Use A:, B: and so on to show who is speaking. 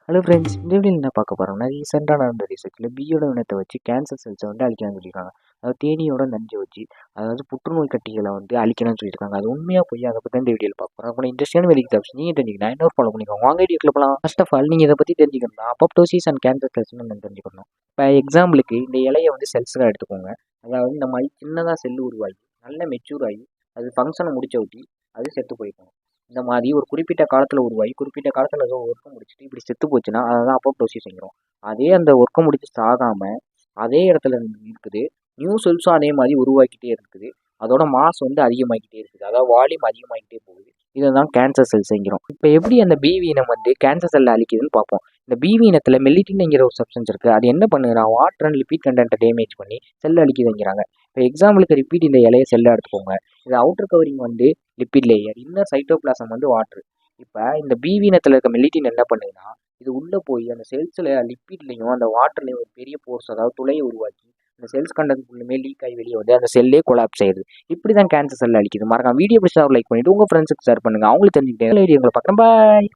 A: Hello friends, இந்த வீடியோவில் என்ன பார்க்க போகிறோம்னா ரீசெண்டாக நடந்த ரிசர்ச்சில் பியோட இனத்தை வச்சு கேன்சர் செல்ஸை வந்து அழிக்கணும்னு சொல்லியிருக்காங்க. அதாவது தேனியோட நஞ்சை வச்சு அதாவது புற்றுநோய் கட்டிகளை வந்து அழிக்கணும்னு சொல்லியிருக்காங்க. அது உண்மையாக போய் அதை பற்றி இந்த வீடியோவில் பார்க்க போகிறோம். அப்புறம் இன்ட்ரெஸ்டான வேலைக்கு தப்பிச்சு நீங்கள் தெரிஞ்சுக்கணும். இன்னொரு ஃபாலோ பண்ணிக்கோங்க. வாங்க வீடியோக்குள்ள போகலாம். ஃபர்ஸ்ட் ஆஃப் ஆல் நீங்கள் இதை பற்றி தெரிஞ்சுக்கணும். அப்போப்டோசிஸ் அண்ட் கேன்சர் செல்ஸ்னு நம்ம தெரிஞ்சுக்கணும். இப்போ எக்ஸாம்பிளுக்கு இந்த இலையை வந்து செல்ஸாக எடுத்துக்கோங்க. அதாவது இந்த மாதிரி சின்னதாக செல் உருவாகி நல்ல மெச்சூர் ஆகி அது ஃபங்க்ஷனை முடிச்ச ஒட்டி அது செத்து போயிருக்கணும். இந்த மாதிரி ஒரு குறிப்பிட்ட காலத்தில் உருவாகி குறிப்பிட்ட காலத்தில் ஏதோ ஒர்க்கை முடிச்சுட்டு இப்படி செத்து போச்சுன்னா அதை தான் அப்போப்டோசிஸ் செஞ்சிடும். அதே அந்த ஒர்க்கை முடிச்சு சாகாமல் அதே இடத்துல இருக்குது. நியூ செல்ஸும் அதே மாதிரி உருவாக்கிட்டே இருக்குது. அதோட மாஸ் வந்து அதிகமாகிக்கிட்டே இருக்குது. அதாவது வால்யூம் அதிகமாகிட்டே போகுது. இதை தான் கேன்சர் செல் செஞ்சிடும். இப்போ எப்படி அந்த பிவி இனம் வந்து கேன்சர் செல்லை அழிக்குதுன்னு பார்ப்போம். இந்த பிவி இனத்தில் மெல்லிட்டின்ங்கிற ஒரு சப்ஸ்டன்ஸ் இருக்குது. அது என்ன பண்ணுறா வாட்டர் அண்ட் லிபிட் கண்டென்ட்டை டேமேஜ் பண்ணி செல் அழிக்குதுங்கிறாங்க. இப்போ எக்ஸாம்பிளுக்கு ரிப்பீட் இந்த இலையை செல்லை எடுத்துக்கோங்க. இது அவுட்டர் கவரிங் வந்து லிப்பிட் லேயர், இன்னர் சைட்டோபிளாசம் வந்து வாட்ரு. இப்போ இந்த பிவி இனத்தில் இருக்க மெல்லிட்டின் என்ன பண்ணுதுன்னா இது உள்ளே போய் அந்த செல்ஸில் லிப்பிட்லையும் அந்த வாட்டர்லையும் ஒரு பெரிய போர்ஸ் அதாவது துளையை உருவாக்கி அந்த செல்ஸ் கண்டென்ட் ஃபுல்லுமே லீக் ஆகி வெளியே வந்து அந்த செல்லே கொலாப்ஸ் ஆயிடுது. இப்படி தான் கேன்சர் செல் அழிக்குது. மறக்காம வீடியோ பிடிச்சா லைக் பண்ணிட்டு உங்கள் ஃப்ரெண்ட்ஸுக்கு ஷேர் பண்ணுங்கள். அவங்களுக்கு தெரிஞ்சுக்கிட்டே வீடியோங்களை பார்க்குறேன். பாய்.